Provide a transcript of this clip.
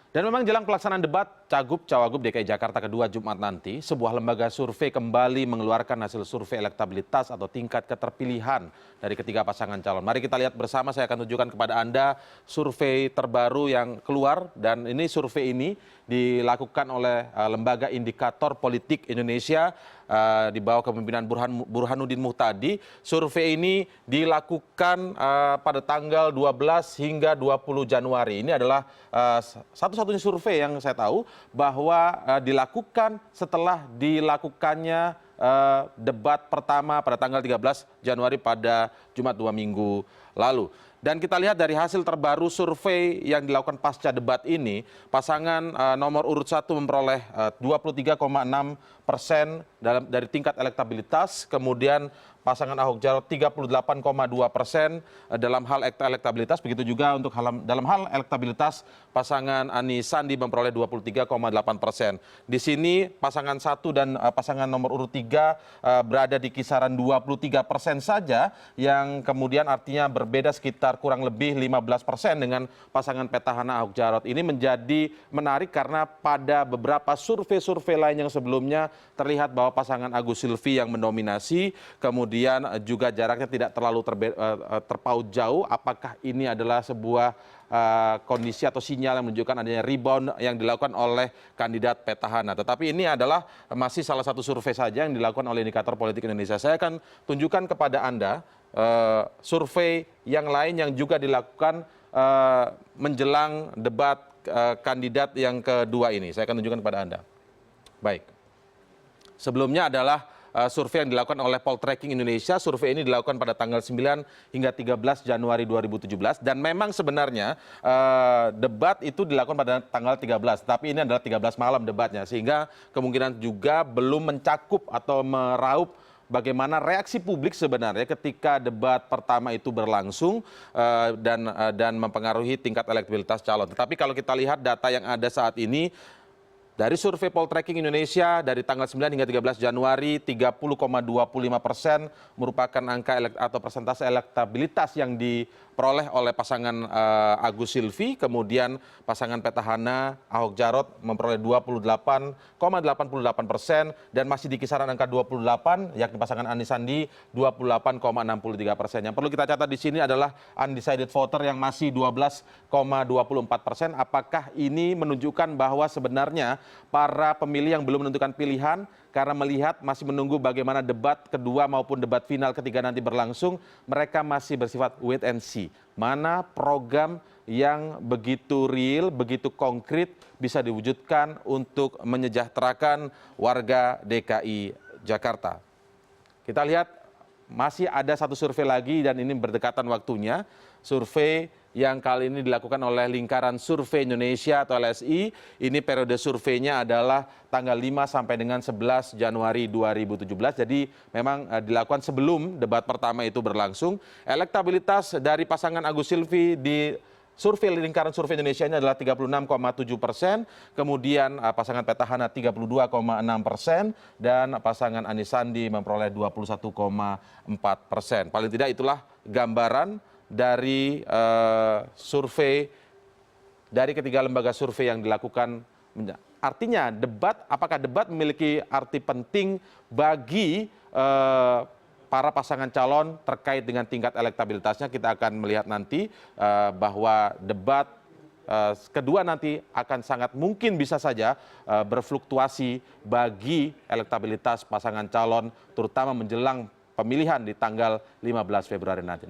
Dan memang jelang pelaksanaan debat Cagup-Cawagup DKI Jakarta kedua Jumat nanti, sebuah lembaga survei kembali mengeluarkan hasil survei elektabilitas atau tingkat keterpilihan dari ketiga pasangan calon. Mari kita lihat bersama, saya akan tunjukkan kepada Anda survei terbaru yang keluar, dan ini survei ini dilakukan oleh Lembaga Indikator Politik Indonesia di bawah kepemimpinan Burhanuddin Muhtadi. Survei ini dilakukan pada tanggal 12 hingga 20 Januari. Ini adalah satu-satunya survei yang saya tahu bahwa dilakukan setelah dilakukannya debat pertama pada tanggal 13 Januari pada Jumat 2 minggu lalu. Dan kita lihat dari hasil terbaru survei yang dilakukan pasca debat ini, pasangan nomor urut 1 memperoleh 23,6% dari tingkat elektabilitas, kemudian pasangan Ahok Jarot 38,2% dalam hal elektabilitas, begitu juga untuk dalam hal elektabilitas pasangan Anies Sandi memperoleh 23,8%. Di sini pasangan 1 dan pasangan nomor urut 3 berada di kisaran 23% saja, yang kemudian artinya berbeda sekitar kurang lebih 15% dengan pasangan petahana Ahok Jarot. Ini menjadi menarik karena pada beberapa survei-survei lain yang sebelumnya terlihat bahwa pasangan Agus Silvi yang mendominasi, kemudian juga jaraknya tidak terlalu terpaut jauh. Apakah ini adalah sebuah kondisi atau sinyal yang menunjukkan adanya rebound yang dilakukan oleh kandidat petahana? Tetapi ini adalah masih salah satu survei saja yang dilakukan oleh Indikator Politik Indonesia. Saya akan tunjukkan kepada Anda survei yang lain yang juga dilakukan menjelang debat kandidat yang kedua ini. Saya akan tunjukkan kepada Anda. Baik. Sebelumnya adalah survei yang dilakukan oleh Poltreking Indonesia. Survei ini dilakukan pada tanggal 9 hingga 13 Januari 2017. Dan memang sebenarnya debat itu dilakukan pada tanggal 13. Tapi ini adalah 13 malam debatnya. Sehingga kemungkinan juga belum mencakup atau meraup bagaimana reaksi publik sebenarnya ketika debat pertama itu berlangsung dan mempengaruhi tingkat elektabilitas calon. Tetapi kalau kita lihat data yang ada saat ini, dari survei Poltreking Indonesia dari tanggal 9 hingga 13 Januari, 30,25% merupakan angka atau persentase elektabilitas yang diperoleh oleh pasangan Agus Silvi, kemudian pasangan petahana Ahok Jarot memperoleh 28,88%, dan masih di kisaran angka 28, yakni pasangan Anies Sandi 28,63%. Yang perlu kita catat di sini adalah undecided voter yang masih 12,24%. Apakah ini menunjukkan bahwa sebenarnya para pemilih yang belum menentukan pilihan karena melihat masih menunggu bagaimana debat kedua maupun debat final ketiga nanti berlangsung, mereka masih bersifat wait and see. Mana program yang begitu real, begitu konkret bisa diwujudkan untuk menyejahterakan warga DKI Jakarta. Kita lihat masih ada satu survei lagi, dan ini berdekatan waktunya. Survei yang kali ini dilakukan oleh Lingkaran Survei Indonesia atau LSI. Ini periode surveinya adalah tanggal 5 sampai dengan 11 Januari 2017. Jadi memang dilakukan sebelum debat pertama itu berlangsung. Elektabilitas dari pasangan Agus Silvi di survei Lingkaran Survei Indonesia ini adalah 36,7%, kemudian pasangan petahana 32,6%, dan pasangan Anies Sandi memperoleh 21,4%. Paling tidak itulah gambaran dari survei dari ketiga lembaga survei yang dilakukan. Artinya apakah debat memiliki arti penting bagi para pasangan calon terkait dengan tingkat elektabilitasnya? Kita akan melihat nanti bahwa debat kedua nanti akan sangat mungkin bisa saja berfluktuasi bagi elektabilitas pasangan calon, terutama menjelang pemilihan di tanggal 15 Februari nanti.